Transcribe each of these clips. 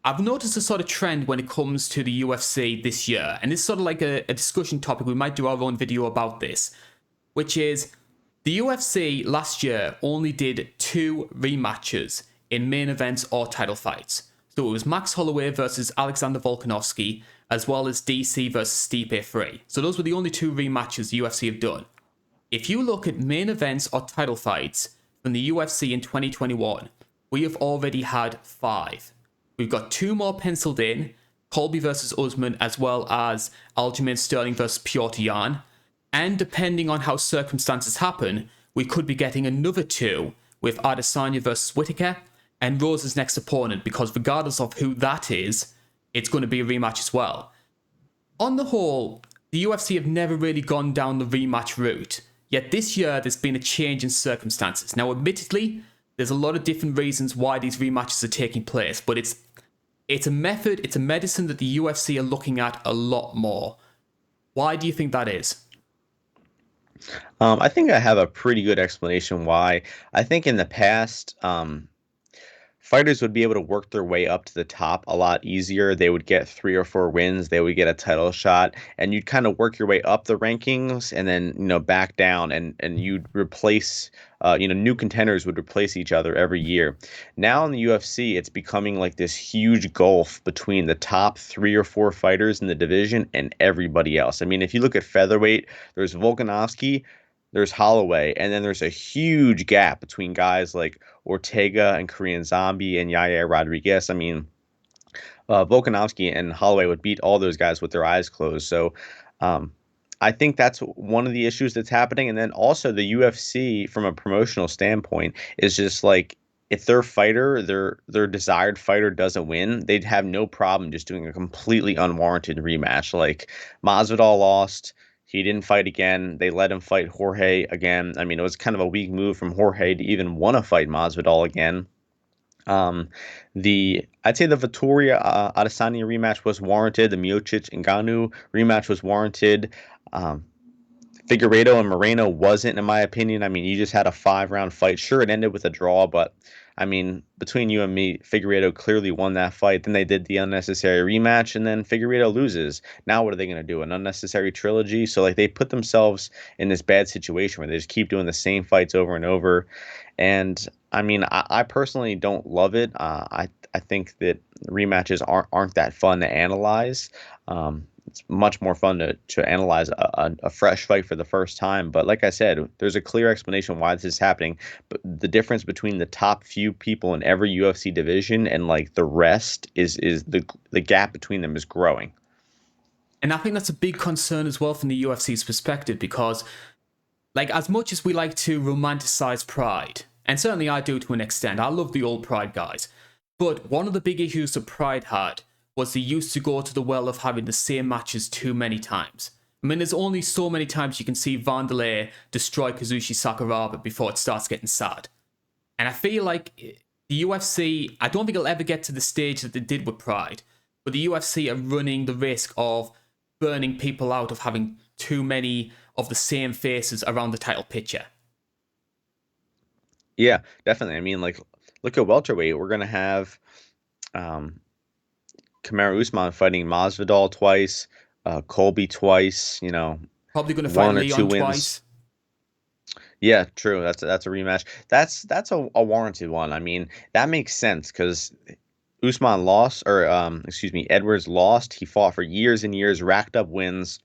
I've noticed a sort of trend when it comes to the UFC this year, and it's sort of like a discussion topic. We might do our own video about this, which is the UFC last year only did 2 rematches in main events or title fights. So it was Max Holloway versus Alexander Volkanovski, as well as DC versus Stipe 3. So those were the only 2 rematches the UFC have done. If you look at main events or title fights from the UFC in 2021, we have already had 5. We've got 2 more penciled in, Colby versus Usman, as well as Aljamain Sterling versus Piotr Jan. And depending on how circumstances happen, we could be getting another 2 with Adesanya versus Whittaker and Rose's next opponent, because regardless of who that is, it's going to be a rematch as well. On the whole, the UFC have never really gone down the rematch route, yet this year there's been a change in circumstances. Now, admittedly, there's a lot of different reasons why these rematches are taking place, but it's a method, it's a medicine that the UFC are looking at a lot more. Why do you think that is? I think I have a pretty good explanation why. I think in the past, fighters would be able to work their way up to the top a lot easier. They would get 3 or 4 wins, they would get a title shot, and you'd kind of work your way up the rankings and then, back down, and you'd replace, new contenders would replace each other every year. Now in the UFC, it's becoming like this huge gulf between the top 3 or 4 fighters in the division and everybody else. I mean, if you look at featherweight, there's Volkanovski, there's Holloway, and then there's a huge gap between guys like Ortega and Korean Zombie and Yaya Rodriguez. I mean, Volkanovski and Holloway would beat all those guys with their eyes closed. So um, I think that's one of the issues that's happening. And then also the UFC, from a promotional standpoint, is just like, if their fighter, their desired fighter doesn't win, they'd have no problem just doing a completely unwarranted rematch. Like Masvidal lost. He didn't fight again. They let him fight Jorge again. I mean, it was kind of a weak move from Jorge to even want to fight Masvidal again. Um, I'd say the Vittoria Adesanya rematch was warranted. The Miocic Ngannou rematch was warranted. Um, Figueiredo and Moreno wasn't, in my opinion. I mean, you just had a 5-round fight. Sure, it ended with a draw, but I mean, between you and me, Figueiredo clearly won that fight. Then they did the unnecessary rematch, and then Figueiredo loses. Now, what are they going to do? An unnecessary trilogy? So, like, they put themselves in this bad situation where they just keep doing the same fights over and over. And I mean, I personally don't love it. I think that rematches aren't that fun to analyze. It's much more fun to analyze a fresh fight for the first time. But like I said, there's a clear explanation why this is happening. But the difference between the top few people in every UFC division and like the rest is the gap between them is growing. And I think that's a big concern as well from the UFC's perspective, because, like, as much as we like to romanticize Pride, and certainly I do to an extent, I love the old Pride guys, but one of the big issues that Pride had was they used to go to the well of having the same matches too many times. I mean, there's only so many times you can see Vanderlei destroy Kazushi Sakuraba before it starts getting sad. And I feel like the UFC, I don't think it'll ever get to the stage that they did with Pride, but the UFC are running the risk of burning people out of having too many of the same faces around the title picture. Yeah, definitely. I mean, like, look at welterweight. We're gonna have um, Kamaru Usman fighting Masvidal twice, Colby twice. Probably going to fight One or two Leon wins. twice. Yeah, true. That's a rematch. That's a warranted one. I mean, that makes sense because Usman lost, or excuse me, Edwards lost. He fought for years and years, racked up wins,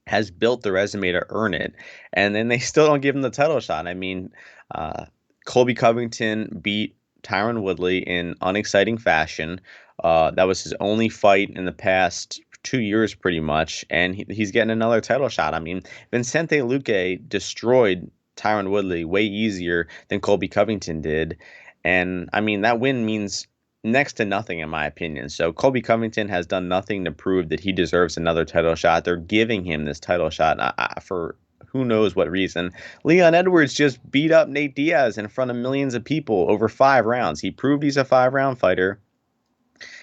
has built the resume to earn it, and then they still don't give him the title shot. I mean, uh, Colby Covington beat Tyron Woodley in unexciting fashion. That was his only fight in the past 2 years, pretty much, and he's getting another title shot. I mean, Vincente Luque destroyed Tyron Woodley way easier than Colby Covington did, and I mean that win means next to nothing in my opinion. So Colby Covington has done nothing to prove that he deserves another title shot. They're giving him this title shot for who knows what reason. Leon Edwards just beat up Nate Diaz in front of millions of people over 5 rounds. He proved he's a 5-round fighter.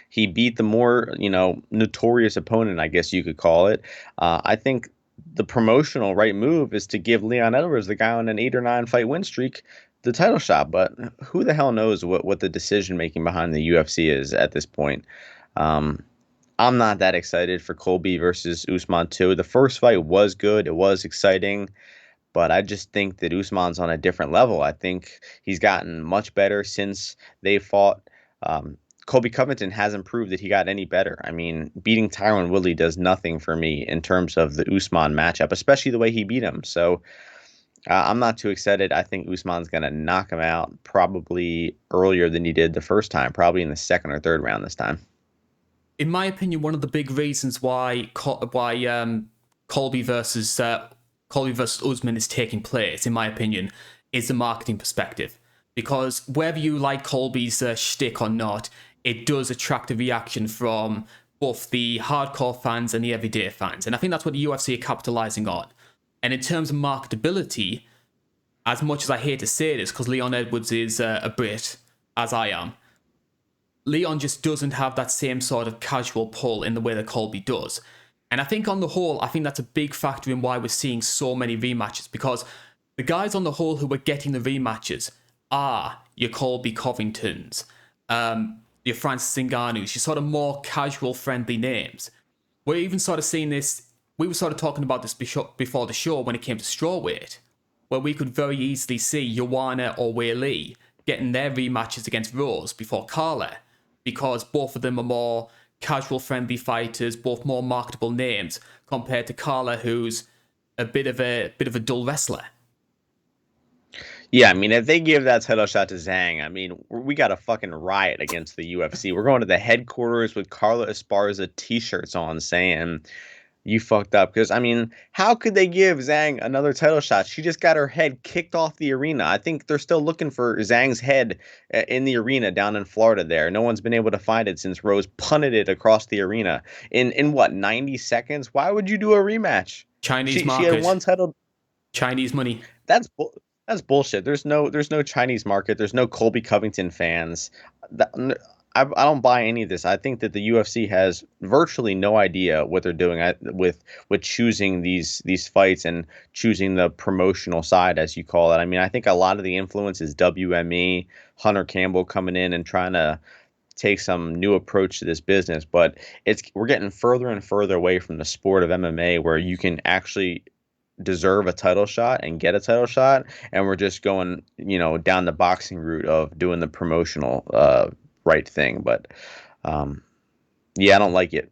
He beat the more, notorious opponent, I guess you could call it. I think the promotional right move is to give Leon Edwards, the guy on an 8 or 9 fight win streak, the title shot, but who the hell knows what the decision making behind the UFC is at this point. Um, I'm not that excited for Colby versus Usman too. The first fight was good, it was exciting, but I just think that Usman's on a different level. I think he's gotten much better since they fought. Um, Colby Covington hasn't proved that he got any better. I mean, beating Tyron Woodley does nothing for me in terms of the Usman matchup, especially the way he beat him. So I'm not too excited. I think Usman's going to knock him out probably earlier than he did the first time, probably in the second or third round this time. In my opinion, one of the big reasons why Colby versus Usman is taking place, in my opinion, is the marketing perspective. Because whether you like Colby's shtick or not, it does attract a reaction from both the hardcore fans and the everyday fans, and I think that's what the UFC are capitalizing on. And in terms of marketability, as much as I hate to say this, because Leon Edwards is a Brit, as I am, Leon just doesn't have that same sort of casual pull in the way that Colby does. And I think on the whole, I think that's a big factor in why we're seeing so many rematches, because the guys on the whole who are getting the rematches are your Colby Covingtons, your Francis Ngannou's, your sort of more casual, friendly names. We're even sort of seeing this, we were sort of talking about this before the show when it came to strawweight, where we could very easily see Joanna or Wei Lee getting their rematches against Rose before Carla, because both of them are more casual, friendly fighters, both more marketable names compared to Carla, who's a bit of a dull wrestler. Yeah, I mean, if they give that title shot to Zhang, I mean, we got a fucking riot against the UFC. We're going to the headquarters with Carla Esparza t-shirts on saying, you fucked up. Because, I mean, how could they give Zhang another title shot? She just got her head kicked off the arena. I think they're still looking for Zhang's head in the arena down in Florida there. No one's been able to find it since Rose punted it across the arena. In what, 90 seconds? Why would you do a rematch? Chinese She had market, one title. Chinese money. That's that's bullshit. There's no Chinese market. There's no Colby Covington fans. I don't buy any of this. I think that the UFC has virtually no idea what they're doing with choosing these fights and choosing the promotional side, as you call it. I mean, I think a lot of the influence is WME, Hunter Campbell coming in and trying to take some new approach to this business, but we're getting further and further away from the sport of MMA where you can actually deserve a title shot and get a title shot, and we're just going, down the boxing route of doing the promotional right thing. But yeah, I don't like it.